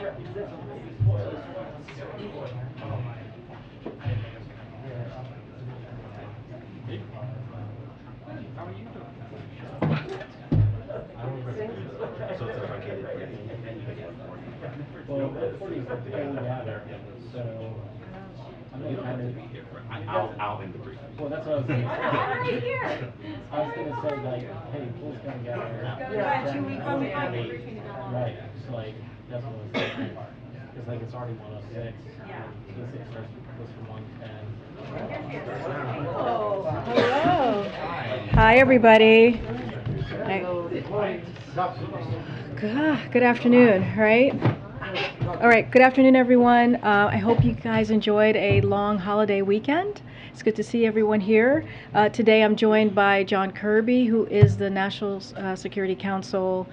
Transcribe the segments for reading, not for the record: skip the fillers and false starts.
Well, that's what he's paying gather, so I'm gonna kind of. I'll end the briefing. Well, that's what I was gonna say. I'm right here. I was gonna say like, hey, Paul's gonna gather. Yeah, 2 weeks on the briefing to go on. Right, so like, that's what I was saying. Cause like it's already 106. Yeah. The 6 starts from 110. Hello. Hi, everybody. Good afternoon, right? All right, good afternoon, everyone. I hope you guys enjoyed a long holiday weekend. It's good to see everyone here. Today I'm joined by John Kirby, who is the National Security Council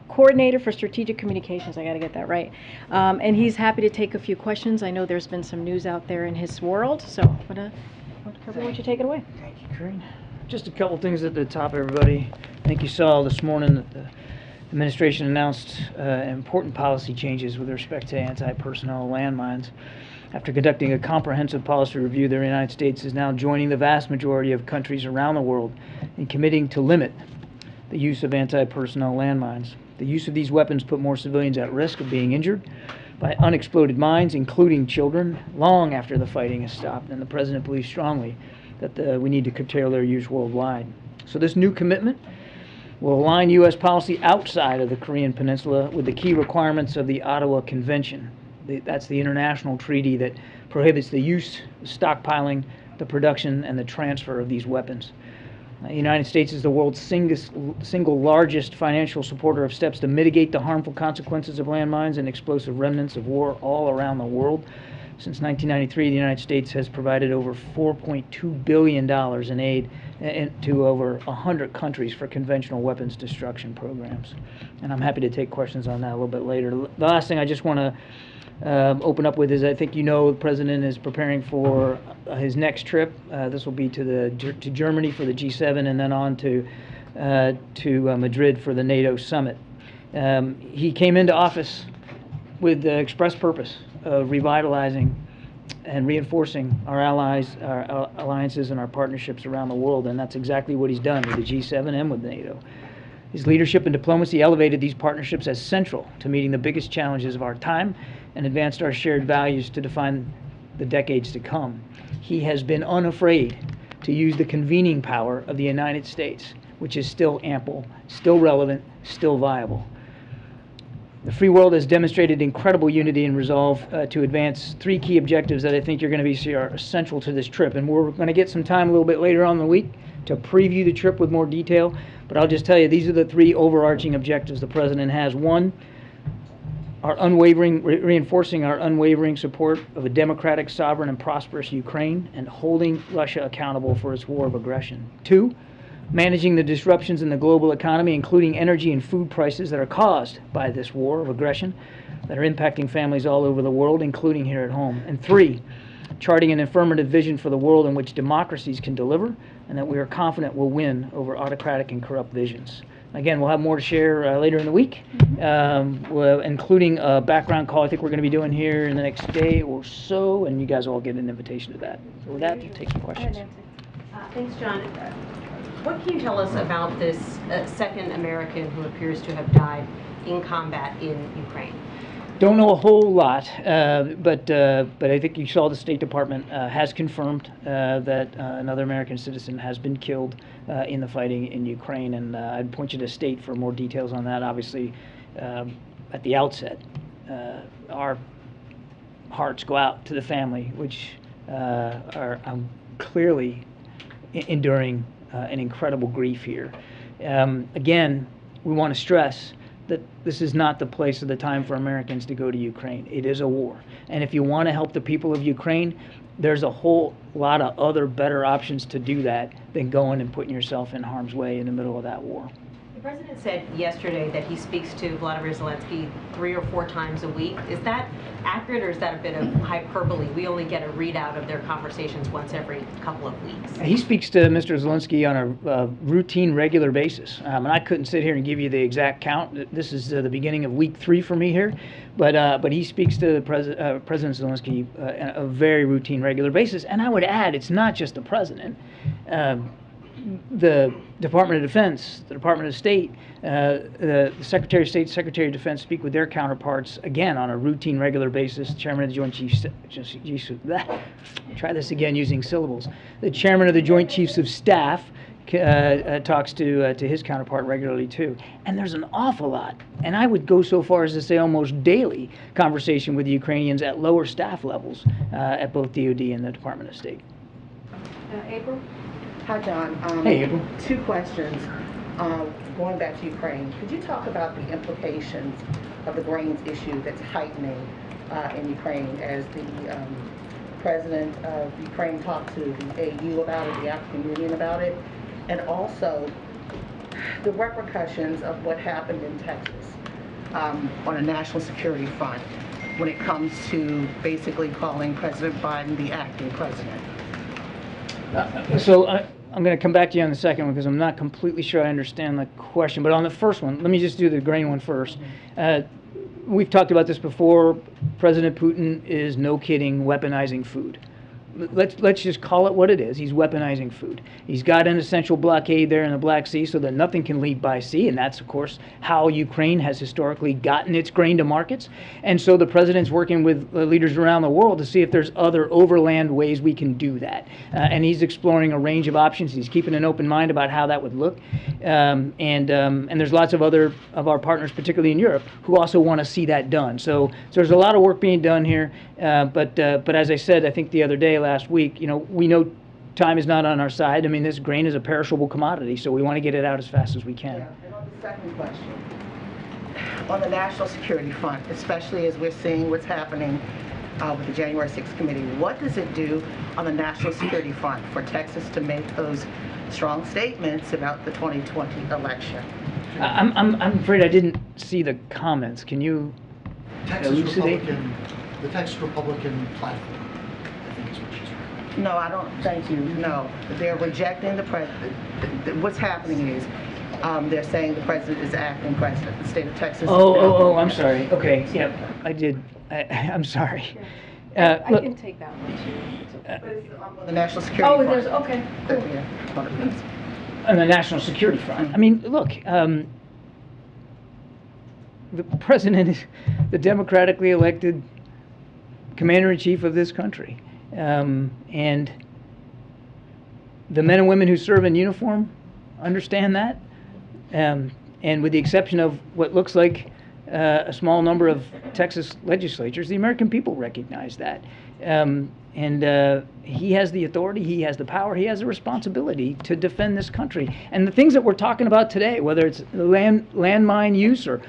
Coordinator for Strategic Communications. I got to get that right. And he's happy to take a few questions. I know there's been some news out there in his world. So, Kirby, why don't you take it away? Thank you, Karine. Just a couple things at the top, everybody. I think you saw this morning that the administration announced important policy changes with respect to anti-personnel landmines. After conducting a comprehensive policy review, the United States is now joining the vast majority of countries around the world in committing to limit the use of anti-personnel landmines. The use of these weapons put more civilians at risk of being injured by unexploded mines, including children, long after the fighting has stopped, and the President believes strongly that we need to curtail their use worldwide. So this new commitment will align U.S. policy outside of the Korean Peninsula with the key requirements of the Ottawa Convention. That's the international treaty that prohibits the use, the stockpiling, the production, and the transfer of these weapons. The United States is the world's single largest financial supporter of steps to mitigate the harmful consequences of landmines and explosive remnants of war all around the world. Since 1993, the United States has provided over $4.2 billion in aid to over 100 countries for conventional weapons destruction programs. And I'm happy to take questions on that a little bit later. The last thing I just want to open up with is, I think you know the President is preparing for his next trip. This will be to Germany for the G7 and then on to Madrid for the NATO summit. He came into office with the express purpose of revitalizing and reinforcing our allies, our alliances, and our partnerships around the world, and that's exactly what he's done with the G7 and with NATO. His leadership and diplomacy elevated these partnerships as central to meeting the biggest challenges of our time and advanced our shared values to define the decades to come. He has been unafraid to use the convening power of the United States, which is still ample, still relevant, still viable. The free world has demonstrated incredible unity and resolve to advance 3 key objectives that I think you're going to see are essential to this trip. And we're going to get some time a little bit later on in the week to preview the trip with more detail. But I'll just tell you, these are the 3 overarching objectives the President has. 1, reinforcing our unwavering support of a democratic, sovereign, and prosperous Ukraine and holding Russia accountable for its war of aggression. 2, managing the disruptions in the global economy, including energy and food prices that are caused by this war of aggression that are impacting families all over the world, including here at home. And 3, charting an affirmative vision for the world in which democracies can deliver and that we are confident will win over autocratic and corrupt visions. Again, we'll have more to share later in the week, including a background call I think we're going to be doing here in the next day or so, and you guys will all get an invitation to that. So with that, we'll take some questions. Thanks, John. What can you tell us about this second American who appears to have died in combat in Ukraine? Don't know a whole lot, but I think you saw the State Department has confirmed that another American citizen has been killed in the fighting in Ukraine, and I'd point you to State for more details on that. Obviously, at the outset, our hearts go out to the family, which are clearly enduring an incredible grief here. Again, we want to stress that this is not the place or the time for Americans to go to Ukraine. It is a war. And if you want to help the people of Ukraine, there's a whole lot of other better options to do that than going and putting yourself in harm's way in the middle of that war. The president said yesterday that he speaks to Vladimir Zelensky 3 or 4 times a week. Is that accurate, or is that a bit of hyperbole? We only get a readout of their conversations once every couple of weeks. He speaks to Mr. Zelensky on a routine, regular basis. And I couldn't sit here and give you the exact count. This is the beginning of week 3 for me here. But he speaks to President Zelensky on a very routine, regular basis. And I would add, it's not just the president. The Department of Defense, the Department of State, the Secretary of State, Secretary of Defense speak with their counterparts, again, on a routine, regular basis. Chairman of the Joint Chiefs, try this again using syllables. The Chairman of the Joint Chiefs of Staff talks to his counterpart regularly, too. And there's an awful lot, and I would go so far as to say almost daily, conversation with the Ukrainians at lower staff levels at both DOD and the Department of State. April? Hi, John. Hey, April. 2 questions. Going back to Ukraine, could you talk about the implications of the grains issue that's heightening in Ukraine as the president of Ukraine talked to the AU about it, the African Union about it, and also the repercussions of what happened in Texas on a national security front when it comes to basically calling President Biden the acting president? So I'm going to come back to you on the second one because I'm not completely sure I understand the question. But on the first one, let me just do the grain one first. We've talked about this before. President Putin is, no kidding, weaponizing food. Let's just call it what it is. He's weaponizing food. He's got an essential blockade there in the Black Sea so that nothing can leave by sea, and that's, of course, how Ukraine has historically gotten its grain to markets. And so the president's working with leaders around the world to see if there's other overland ways we can do that. And he's exploring a range of options. He's keeping an open mind about how that would look. And there's lots of other of our partners, particularly in Europe, who also want to see that done. So there's a lot of work being done here. But as I said, I think the other day, last week, we know time is not on our side. I mean, this grain is a perishable commodity, so we want to get it out as fast as we can. Yeah. And on the second question, on the national security front, especially as we're seeing what's happening with the January 6th committee, what does it do on the national security front for Texas to make those strong statements about the 2020 election? I'm afraid I didn't see the comments. Can you elucidate? The Texas Republican platform, I think is what she's referring to. No, I don't, thank you, no. They're rejecting the president. What's happening is they're saying the president is acting president. The state of Texas. I'm sorry. Okay, yeah, I did. I'm sorry. I Look, can take that one too. But it's on the national security front. There's, okay. on the national security front, I mean, look, the president is the democratically elected commander-in-chief of this country. And the men and women who serve in uniform understand that. And with the exception of what looks like a small number of Texas legislatures, the American people recognize that. He has the authority, he has the power, he has the responsibility to defend this country. And the things that we're talking about today, whether it's landmine use or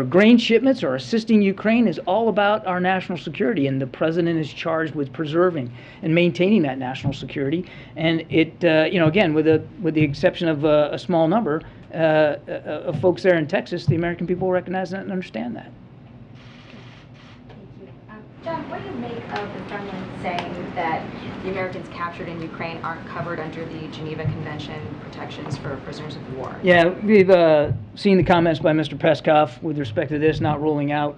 grain shipments or assisting Ukraine, is all about our national security, and the president is charged with preserving and maintaining that national security. And it, again, with the exception of a small number of folks there in Texas, the American people recognize that and understand that. John, what do you make of the Kremlin saying that the Americans captured in Ukraine aren't covered under the Geneva Convention protections for prisoners of war? Yeah, we've seen the comments by Mr. Peskov with respect to this, not ruling out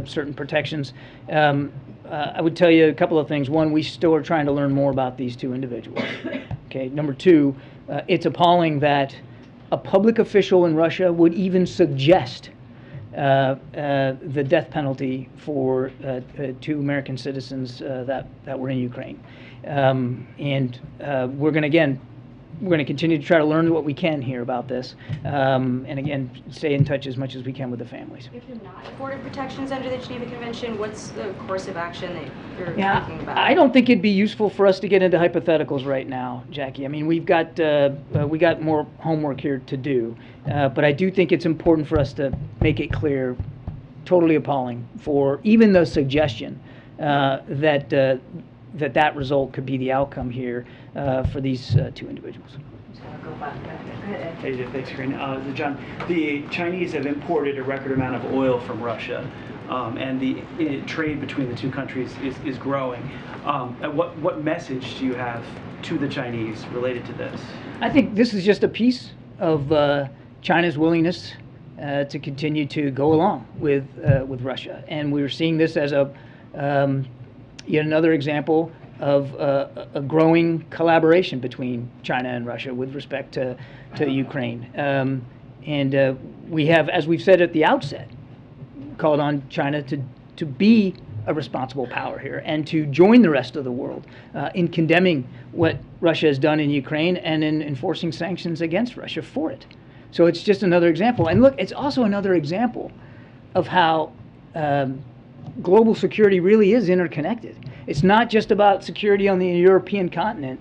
certain protections. I would tell you a couple of things. One, we still are trying to learn more about these 2 individuals. Okay. Number 2, it's appalling that a public official in Russia would even suggest the death penalty for 2 American citizens that were in Ukraine. We're going to continue to try to learn what we can here about this, and again, stay in touch as much as we can with the families. If you're not afforded protections under the Geneva Convention, what's the course of action that you're thinking about? I don't think it'd be useful for us to get into hypotheticals right now, Jackie. I mean, we got more homework here to do, but I do think it's important for us to make it clear, totally appalling, for even the suggestion that result could be the outcome here for these 2 individuals. Hey, thanks, Karine. John, the Chinese have imported a record amount of oil from Russia, and the trade between the two countries is growing. What message do you have to the Chinese related to this? I think this is just a piece of China's willingness to continue to go along with Russia, and we're seeing this as a yet another example of a growing collaboration between China and Russia with respect to Ukraine. And we have, as we've said at the outset, called on China to be a responsible power here and to join the rest of the world in condemning what Russia has done in Ukraine and in enforcing sanctions against Russia for it. So it's just another example. And look, it's also another example of how global security really is interconnected. It's not just about security on the European continent.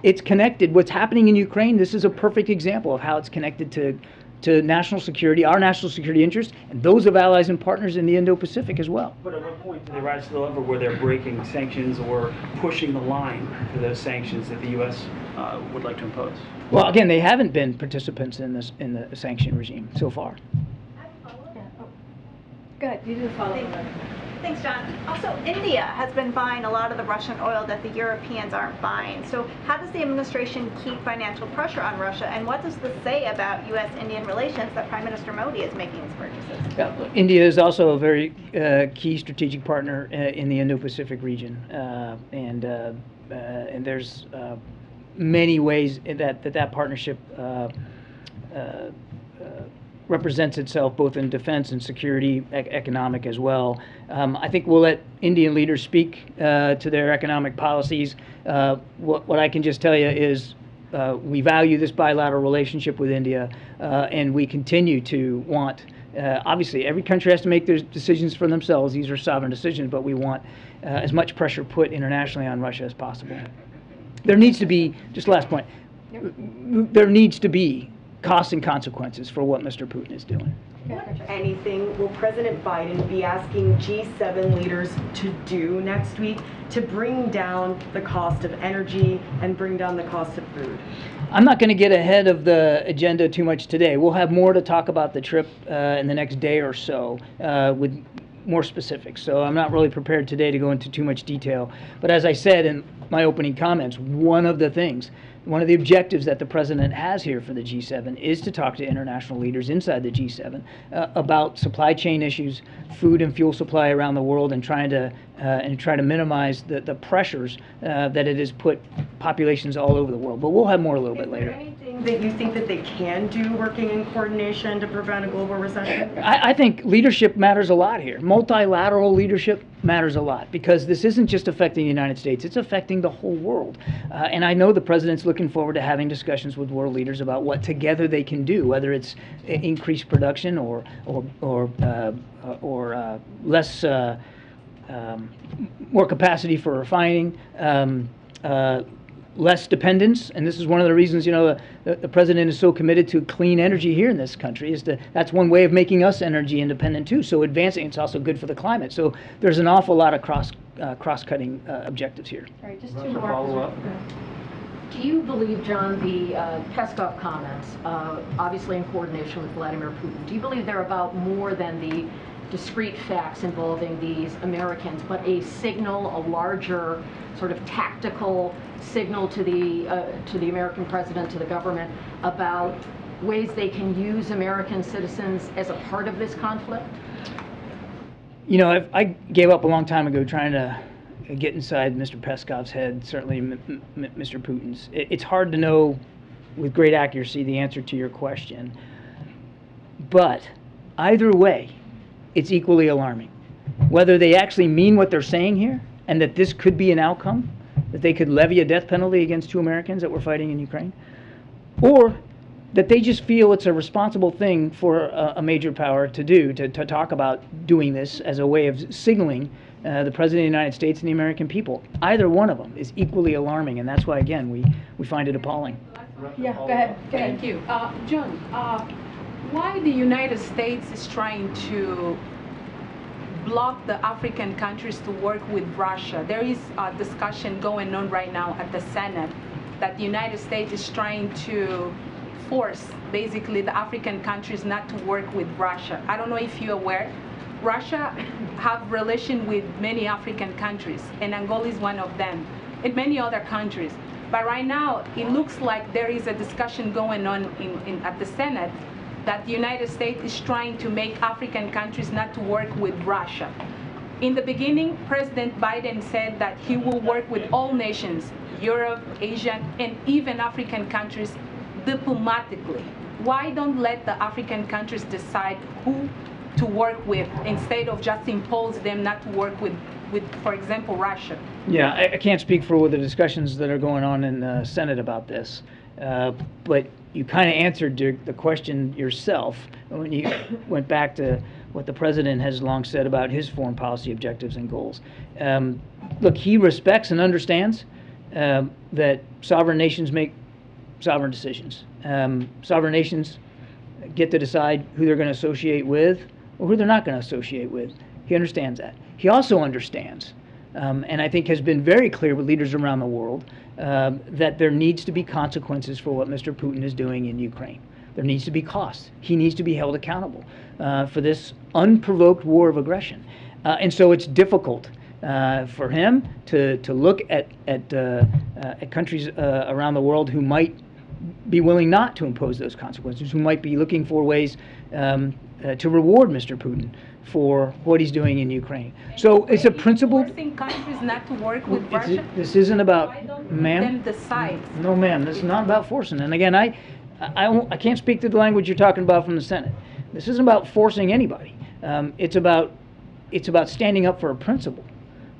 It's connected. What's happening in Ukraine, this is a perfect example of how it's connected to national security, our national security interests, and those of allies and partners in the Indo-Pacific as well. But at what point do they rise to the level where they're breaking sanctions or pushing the line for those sanctions that the U.S. Would like to impose? Well, again, they haven't been participants in the sanction regime so far. Go ahead, you did a follow-up. Thanks, John. Also, India has been buying a lot of the Russian oil that the Europeans aren't buying. So how does the administration keep financial pressure on Russia? And what does this say about U.S.-Indian relations that Prime Minister Modi is making these purchases? Yeah, India is also a very key strategic partner in the Indo-Pacific region. And there's many ways that partnership represents itself both in defense and security, economic as well. I think we'll let Indian leaders speak to their economic policies. What I can just tell you is we value this bilateral relationship with India, and we continue to want, obviously every country has to make their decisions for themselves. These are sovereign decisions, but we want as much pressure put internationally on Russia as possible. There needs to be, just last point, there needs to be costs and consequences for what Mr. Putin is doing. Anything will President Biden be asking G7 leaders to do next week to bring down the cost of energy and bring down the cost of food? I'm not going to get ahead of the agenda too much today. We'll have more to talk about the trip in the next day or so with more specifics. So I'm not really prepared today to go into too much detail. But as I said in my opening comments, one of the objectives that the president has here for the G7 is to talk to international leaders inside the G7 about supply chain issues, food and fuel supply around the world, and try to minimize the pressures that it has put populations all over the world. But we'll have more a little bit later. Is there anything that you think that they can do working in coordination to prevent a global recession? I think leadership matters a lot here. Multilateral leadership matters a lot because this isn't just affecting the United States, it's affecting the whole world. And I know the president's looking forward to having discussions with world leaders about what together they can do, whether it's increased production or less, more capacity for refining, less dependence. And this is one of the reasons, the president is so committed to clean energy here in this country. That's one way of making us energy independent too. So advancing, it's also good for the climate. So there's an awful lot of cross-cutting objectives here. All right, just two more. Follow-up. Do you believe, John, the Peskov comments, obviously in coordination with Vladimir Putin, do you believe they're about more than the discrete facts involving these Americans, but a signal, a larger sort of tactical signal to the American president, to the government, about ways they can use American citizens as a part of this conflict? I gave up a long time ago trying to get inside Mr. Peskov's head, certainly Mr. Putin's. It's hard to know with great accuracy the answer to your question. But either way, it's equally alarming. Whether they actually mean what they're saying here and that this could be an outcome, that they could levy a death penalty against 2 Americans that were fighting in Ukraine, or that they just feel it's a responsible thing for a major power to do, to talk about doing this as a way of signaling the President of the United States and the American people. Either one of them is equally alarming, and that's why, again, we find it appalling. Yeah, go ahead. Thank you. John, why the United States is trying to block the African countries to work with Russia? There is a discussion going on right now at the Senate that the United States is trying to force basically the African countries not to work with Russia. I don't know if you're aware, Russia have relation with many African countries, and Angola is one of them, and many other countries. But right now, it looks like there is a discussion going on at the Senate that the United States is trying to make African countries not to work with Russia. In the beginning, President Biden said that he will work with all nations, Europe, Asia, and even African countries diplomatically. Why don't let the African countries decide who to work with instead of just impose them not to work with, for example, Russia? Yeah, I can't speak for the discussions that are going on in the Senate about this, but you kind of answered the question yourself when you went back to what the president has long said about his foreign policy objectives and goals. Look, he respects and understands that sovereign nations make sovereign decisions. Sovereign nations get to decide who they're going to associate with or who they're not going to associate with. He understands that. He also understands, and I think has been very clear with leaders around the world, that there needs to be consequences for what Mr. Putin is doing in Ukraine. There needs to be costs. He needs to be held accountable for this unprovoked war of aggression. And so it's difficult for him to look at countries around the world who might be willing not to impose those consequences, who might be looking for ways to reward Mr. Putin for what he's doing in Ukraine. So it's a principle. Forcing countries not to work with Russia? This isn't about, Why don't ma'am? them decide? No, ma'am. This is not about forcing. And again, I can't speak to the language you're talking about from the Senate. This isn't about forcing anybody. It's about standing up for a principle.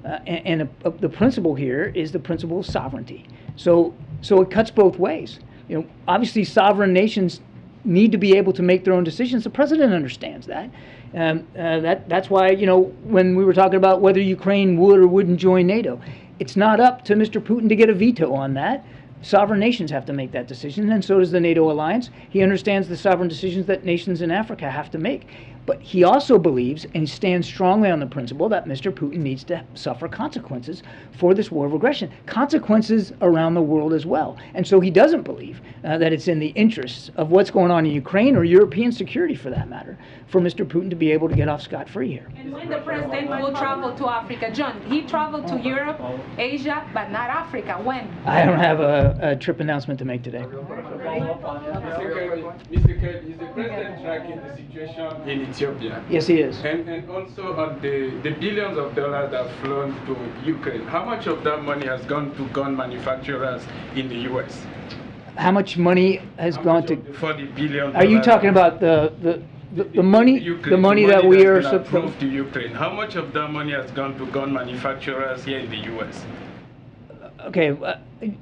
The principle here is the principle of sovereignty. So it cuts both ways. You know, obviously, sovereign nations need to be able to make their own decisions. The president understands that. That's why, you know, when we were talking about whether Ukraine would or wouldn't join NATO, it's not up to Mr. Putin to get a veto on that. Sovereign nations have to make that decision, and so does the NATO alliance. He understands the sovereign decisions that nations in Africa have to make. But he also believes and stands strongly on the principle that Mr. Putin needs to suffer consequences for this war of aggression, consequences around the world as well. And so he doesn't believe that it's in the interests of what's going on in Ukraine or European security, for that matter, for Mr. Putin to be able to get off scot-free here. And when the president will travel to Africa, John, he traveled to Europe, Asia, but not Africa. When? I don't have a trip announcement to make today. Mr. Kelly, is the president tracking the situation in Ethiopia? Yes, he is. And also on the billions of dollars that have flown to Ukraine, how much of that money has gone to gun manufacturers in the U.S.? How much money has gone to? For the billion. Are you talking about the money? Ukraine, the money that we are supposed to Ukraine. How much of that money has gone to gun manufacturers here in the U.S.? Okay,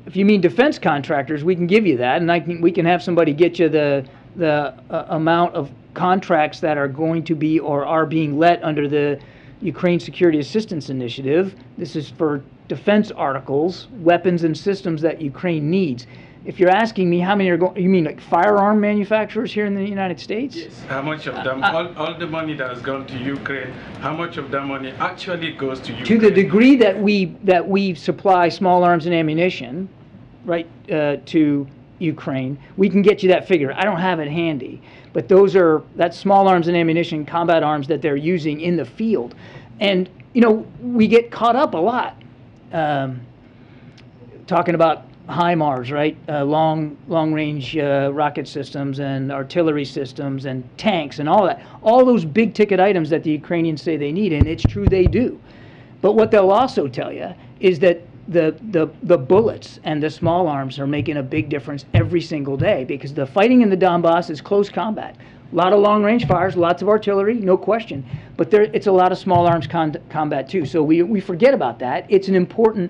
if you mean defense contractors, we can give you that, and we can have somebody get you the amount of contracts that are going to be or are being let under the Ukraine Security Assistance Initiative. This is for defense articles, weapons and systems that Ukraine needs. If you're asking me how many are going, you mean like firearm manufacturers here in the United States? Yes. How much of them, all the money that has gone to Ukraine, how much of that money actually goes to Ukraine? To the degree that we supply small arms and ammunition, right, to Ukraine, we can get you that figure. I don't have it handy, but that's small arms and ammunition, combat arms that they're using in the field. And, you know, we get caught up a lot talking about HIMARS, right? Long-range rocket systems and artillery systems and tanks and all that. All those big-ticket items that the Ukrainians say they need, and it's true they do. But what they'll also tell you is that the bullets and the small arms are making a big difference every single day, because the fighting in the Donbass is close combat. A lot of long-range fires, lots of artillery, no question. But it's a lot of small arms combat too. So we forget about that. It's an important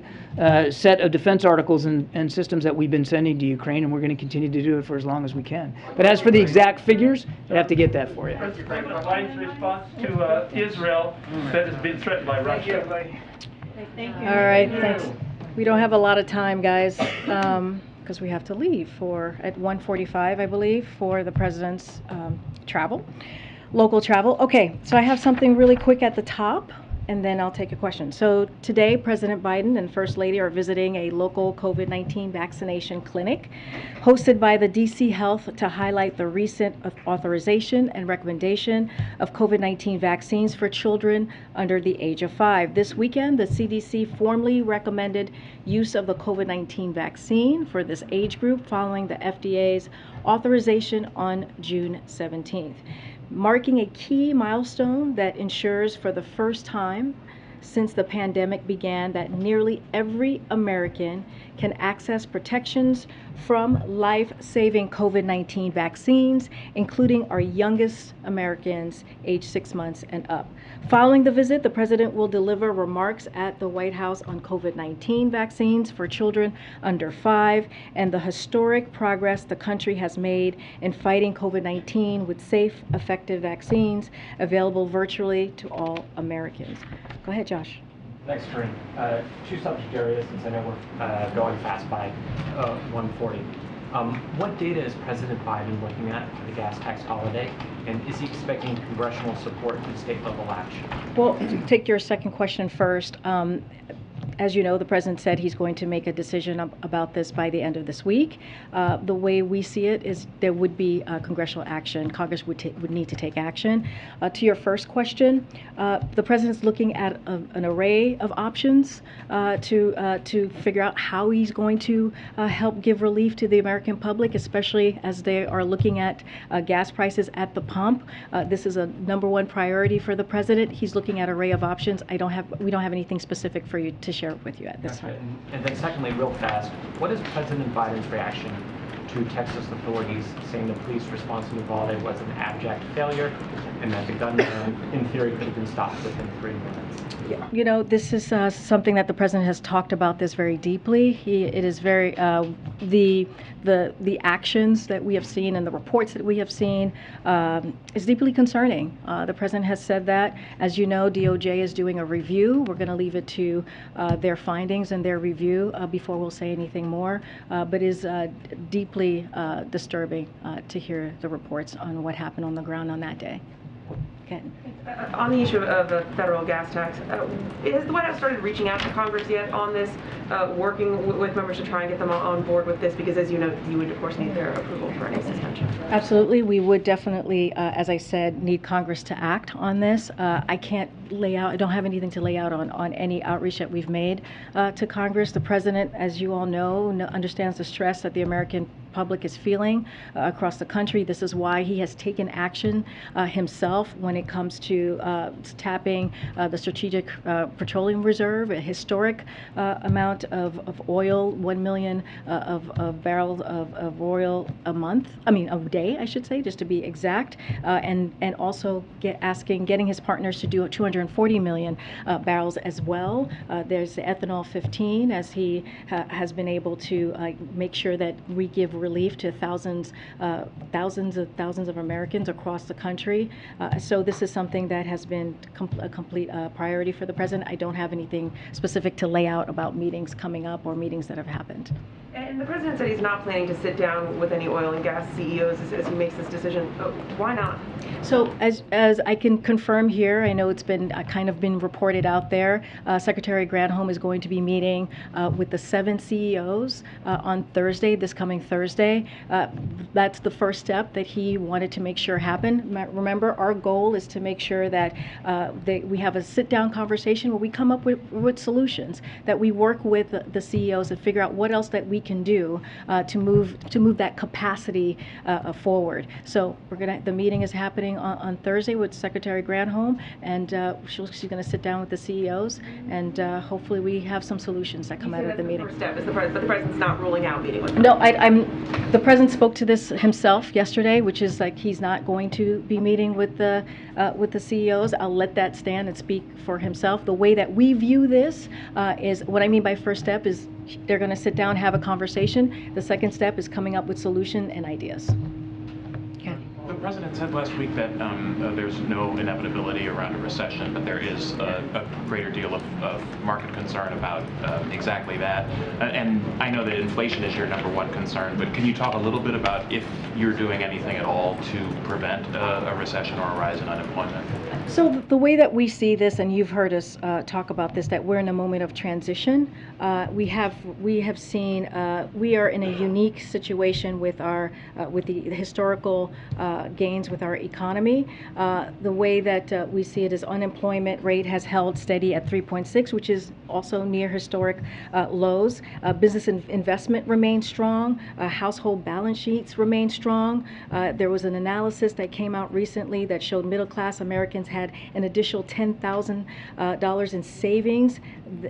set of defense articles and systems that we've been sending to Ukraine, and we're going to continue to do it for as long as we can. But as for the exact figures, I'd have to get that for you. Biden's response to Israel that has been threatened by Russia. Thank you. All right, thanks. We don't have a lot of time, guys, because we have to leave at 1:45, I believe, for the president's local travel. Okay, so I have something really quick at the top. and then I'll take a question. So today, President Biden and First Lady are visiting a local COVID-19 vaccination clinic hosted by the DC Health to highlight the recent authorization and recommendation of COVID-19 vaccines for children under the age of 5. This weekend, the CDC formally recommended use of the COVID-19 vaccine for this age group following the FDA's authorization on June 17th, marking a key milestone that ensures for the first time since the pandemic began that nearly every American can access protections from life-saving COVID-19 vaccines, including our youngest Americans aged 6 months and up. Following the visit, the President will deliver remarks at the White House on COVID-19 vaccines for children under 5 and the historic progress the country has made in fighting COVID-19 with safe, effective vaccines available virtually to all Americans. Go ahead, Josh. Thanks, Karine. Two subject areas, since I know we're going fast by 1:40. What data is President Biden looking at for the gas tax holiday, and is he expecting congressional support in state-level action? Well, to take your second question first, as you know, the President said he's going to make a decision about this by the end of this week. The way we see it is there would be congressional action. Congress would need to take action. To your first question, the President's looking at an array of options to figure out how he's going to help give relief to the American public, especially as they are looking at gas prices at the pump. This is a #1 priority for the President. He's looking at an array of options. We don't have anything specific for you to share with you at this time. And then secondly, real fast, what is President Biden's reaction to Texas authorities saying the police response in Uvalde was an abject failure and that the gunman, in theory, could have been stopped within 3 minutes? You know, this is something that the President has talked about this very deeply. It is very, the actions that we have seen and the reports that we have seen is deeply concerning. The President has said that. As you know, DOJ is doing a review. We're going to leave it to their findings and their review before we'll say anything more. But it is deeply disturbing to hear the reports on what happened on the ground on that day. On the issue of the federal gas tax, has the White House started reaching out to Congress yet on this, working with members to try and get them on board with this? Because as you know, you would of course need their approval for any suspension. Absolutely, we would definitely, as I said, need Congress to act on this. I can't lay out, I don't have anything to lay out on any outreach that we've made to Congress. The President, as you all know, understands the stress that the American public is feeling across the country. This is why he has taken action himself when it comes to tapping the Strategic Petroleum Reserve, a historic amount of oil, 1 million of barrels of oil a month, a day, I should say, just to be exact, and also getting his partners to do 240 million barrels as well. There's the ethanol 15, as he has been able to make sure that we give relief to thousands of Americans across the country. So this is something that has been a complete priority for the President. I don't have anything specific to lay out about meetings coming up or meetings that have happened. And the President said he's not planning to sit down with any oil and gas CEOs as he makes this decision. Why not? So as I can confirm here, I know it's been kind of been reported out there, Secretary Granholm is going to be meeting with the 7 CEOs on Thursday, this coming Thursday. That's the first step that he wanted to make sure happen. Remember, our goal is to make sure that we have a sit-down conversation where we come up with solutions, that we work with the CEOs and figure out what else that we can do to move that capacity forward. So the meeting is happening on Thursday with Secretary Granholm, and she's going to sit down with the CEOs, and hopefully we have some solutions that come out of the meeting. The first step is but the President's not ruling out meeting with them. No, the President spoke to this himself yesterday, which is like he's not going to be meeting with the CEOs. I'll let that stand and speak for himself. The way that we view this is, what I mean by first step is they're going to sit down, have a conversation. The second step is coming up with solution and ideas. The president said last week that there's no inevitability around a recession, but there is a greater deal of market concern about exactly that. And I know that inflation is your #1 concern, but can you talk a little bit about if you're doing anything at all to prevent a recession or a rise in unemployment? So the way that we see this, and you've heard us talk about this, that we're in a moment of transition. We have seen we are in a unique situation with the historical gains with our economy. The way that we see it is unemployment rate has held steady at 3.6, which is also near historic lows. Business investment remains strong. Household balance sheets remain strong. There was an analysis that came out recently that showed middle-class Americans had an additional $10,000 in savings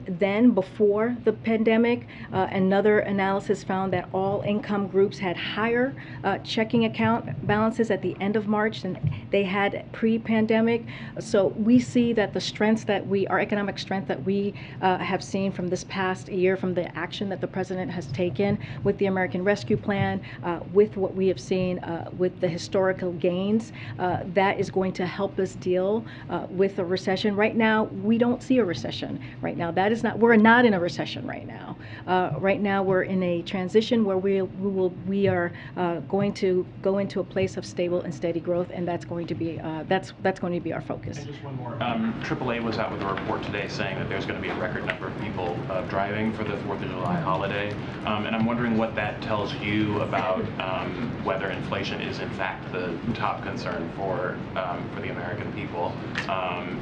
then before the pandemic. Another analysis found that all income groups had higher checking account balances at the end of March than they had pre-pandemic. So we see that the strengths that our economic strength that we have seen from this past year, from the action that the president has taken with the American Rescue Plan, with what we have seen with the historical gains, that is going to help us deal with a recession. Right now, we don't see a recession right now. We're not in a recession right now. Right now, we're in a transition where we are going to go into a place of stable and steady growth, and that's going to be our focus. And just one more. AAA was out with a report today saying that there's going to be a record number of people driving for the 4th of July holiday, and I'm wondering what that tells you about whether inflation is in fact the top concern for the American people,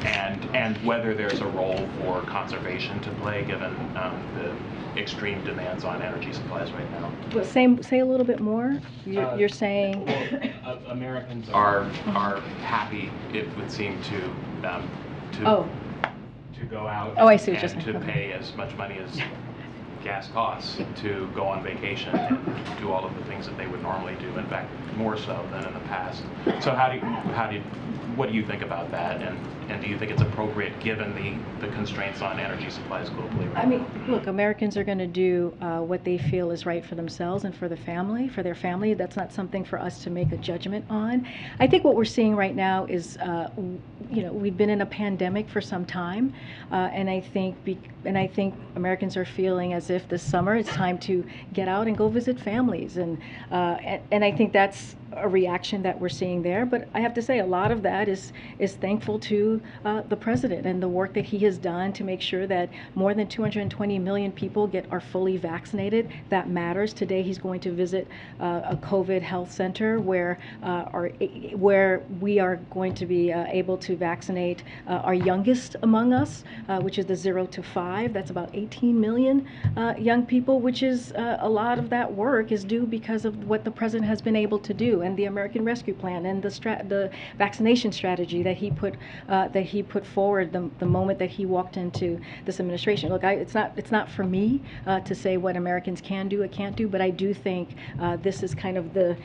and whether there's a role for conservation to play given the extreme demands on energy supplies right now. Well, say a little bit more. You're saying Americans are happy, it would seem, to go out I see what you're and saying. to pay as much money as gas costs to go on vacation and do all of the things that they would normally do. In fact, more so than in the past. So what do you think about that? And do you think it's appropriate given the constraints on energy supplies globally right now? I mean, look, Americans are going to do what they feel is right for themselves and for their family. That's not something for us to make a judgment on. I think what we're seeing right now is, we've been in a pandemic for some time, and I think Americans are feeling as if this summer it's time to get out and go visit families, and I think that's a reaction that we're seeing there. But I have to say, a lot of that is thankful to the president and the work that he has done to make sure that more than 220 million people are fully vaccinated. That matters. Today he's going to visit a COVID health center where we are going to be able to vaccinate our youngest among us, which is the 0 to 5. That's about 18 million young people, which is a lot of that work is due because of what the president has been able to do, and the American Rescue Plan, and the vaccination strategy that he put forward the moment that he walked into this administration. Look, it's not for me to say what Americans can do or can't do, but I do think this is kind of the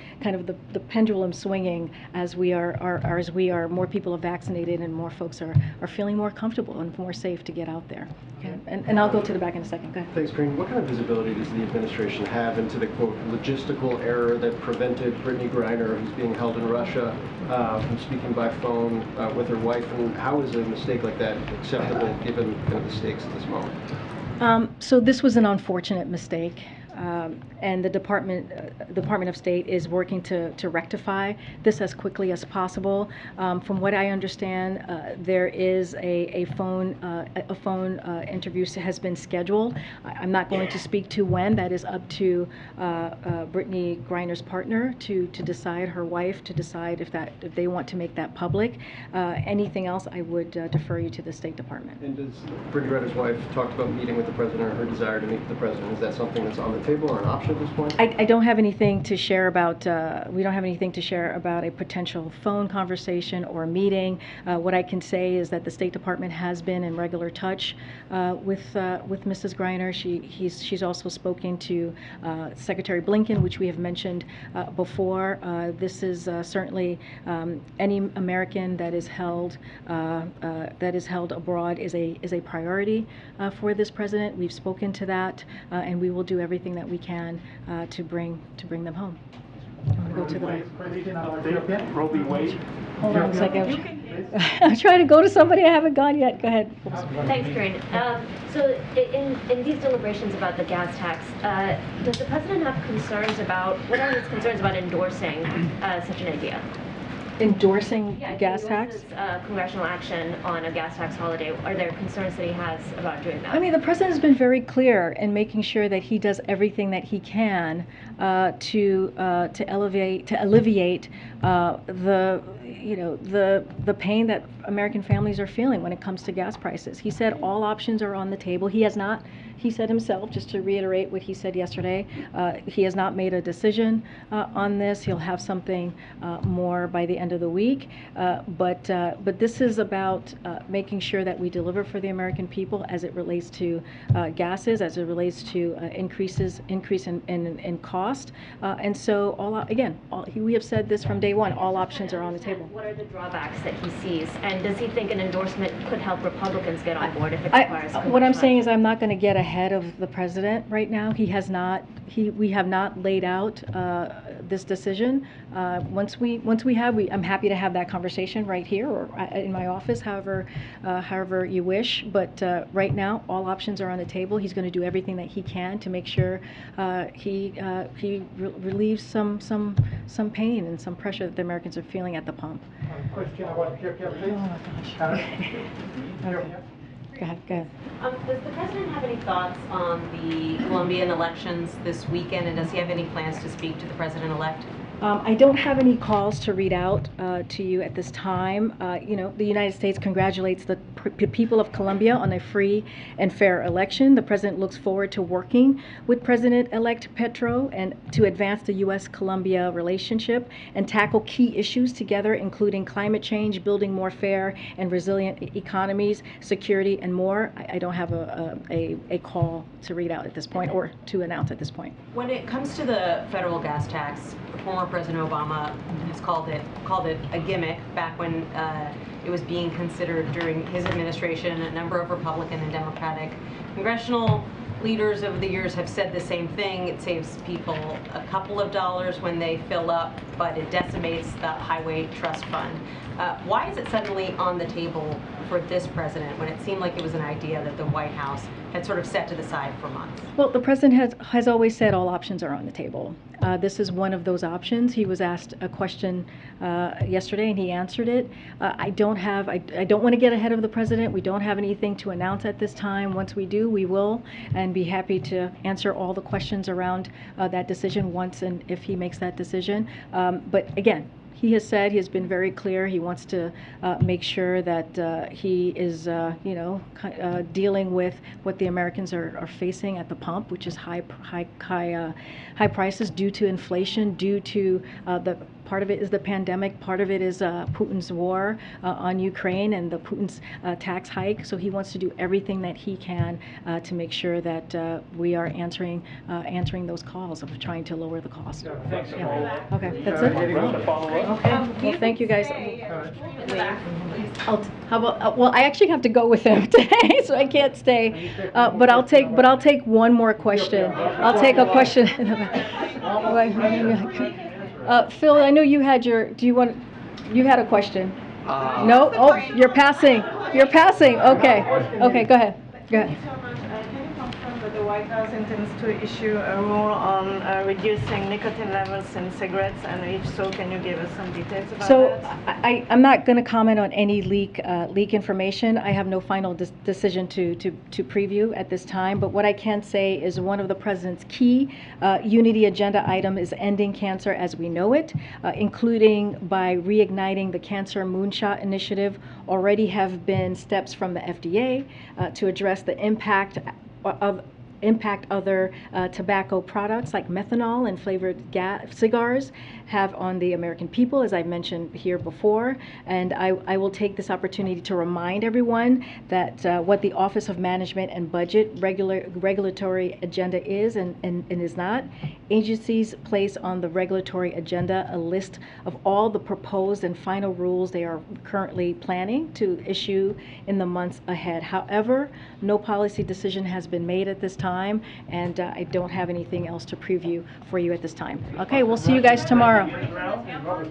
pendulum swinging as we are more people are vaccinated and more folks are feeling more comfortable and more safe to get out there. Okay? And I'll go to the back in a second. Go ahead. Thanks, Karine. What kind of visibility does the administration have into the, quote, logistical error that prevented Brittney Griner, who's being held in Russia, from speaking by phone with her wife? And how is a mistake like that acceptable given kind of the stakes at this moment? So this was an unfortunate mistake. And the Department of State is working to rectify this as quickly as possible. From what I understand, there is a phone interview has been scheduled. I'm not going to speak to when. That is up to Brittney Griner's partner to decide, her wife to decide if they want to make that public. Anything else, I would defer you to the State Department. And does Brittney Griner's wife talked about meeting with the president, or her desire to meet with the president? Is that something that's on the table or an option at this point? I don't have anything to share about, we don't have anything to share about a potential phone conversation or meeting. What I can say is that the State Department has been in regular touch with Mrs. Griner. She's also spoken to Secretary Blinken, which we have mentioned before. This is certainly any American that is held abroad is a priority for this president. We've spoken to that, and we will do everything that we can to bring them home. I'm going to go to the Roe v. Wade. Hold on a second. I'm trying to go to somebody. I haven't gone yet. Go ahead. Thanks, Karine. So in these deliberations about the gas tax, does the president have concerns about, what are his concerns about endorsing such an idea? Endorsing Yeah, gas he tax? endorses, congressional action on a gas tax holiday. Are there concerns that he has about doing that? I mean, the president has been very clear in making sure that he does everything that he can to alleviate the pain that American families are feeling when it comes to gas prices. He said all options are on the table. He has not. He said himself, just to reiterate what he said yesterday, he has not made a decision on this. He'll have something more by the end of the week. But this is about making sure that we deliver for the American people as it relates to gases, as it relates to increase in cost. And so, we have said this from day one, all options are on the table. What are the drawbacks that he sees? And does he think an endorsement could help Republicans get on board if it requires? What I'm saying is I'm not going to get ahead of the president right now. He has not. We have not laid out this decision. Once we have, I'm happy to have that conversation right here or in my office, however you wish. But right now, all options are on the table. He's going to do everything that he can to make sure he relieves some pain and some pressure that the Americans are feeling at the pump. Question about JEAN-PIERRE, please. Oh my gosh. Okay. Go ahead. Does the president have any thoughts on the Colombian elections this weekend, and does he have any plans to speak to the president-elect? I don't have any calls to read out to you at this time. The United States congratulates the people of Colombia on a free and fair election. The president looks forward to working with President-elect Petro and to advance the U.S.-Colombia relationship and tackle key issues together, including climate change, building more fair and resilient economies, security, and more. I don't have a call to read out at this point or to announce at this point. When it comes to the federal gas tax, former President Obama has called it a gimmick back when it was being considered during his administration. A number of Republican and Democratic congressional leaders over the years have said the same thing. It saves people a couple of dollars when they fill up, but it decimates the highway trust fund. Why is it suddenly on the table for this president when it seemed like it was an idea that the White House had sort of set to the side for months? Well, the president has always said all options are on the table. This is one of those options. He was asked a question yesterday and he answered it. I don't want to get ahead of the president. We don't have anything to announce at this time. Once we do, we will, and be happy to answer all the questions around that decision once and if he makes that decision. But again, he has said, he has been very clear, he wants to make sure that he is, dealing with what the Americans are facing at the pump, which is high prices due to inflation, due to part of it is the pandemic, part of it is Putin's war on Ukraine and the Putin's tax hike. So he wants to do everything that he can to make sure that we are answering those calls of trying to lower the cost. Thanks. Yeah. Okay, that's it. Okay. Well, thank you guys. Well, I actually have to go with him today, so I can't stay. But I'll take one more question. I'll take a question. Phil, I know you had you had a question. No? Oh, you're passing. You're passing. Okay. Okay, go ahead. Go ahead. The White House intends to issue a rule on reducing nicotine levels in cigarettes, and if so, can you give us some details about that? I'm not going to comment on any leak information. I have no final decision to preview at this time, but what I can say is one of the president's key unity agenda item is ending cancer as we know it, including by reigniting the Cancer Moonshot Initiative. Already have been steps from the FDA to address the impact other tobacco products like methanol and flavored cigars have on the American people, as I mentioned here before. And I will take this opportunity to remind everyone that what the Office of Management and Budget regulatory agenda is and is not. Agencies place on the regulatory agenda a list of all the proposed and final rules they are currently planning to issue in the months ahead. However, no policy decision has been made at this time, and I don't have anything else to preview for you at this time. Okay, we'll see you guys tomorrow. tomorrow.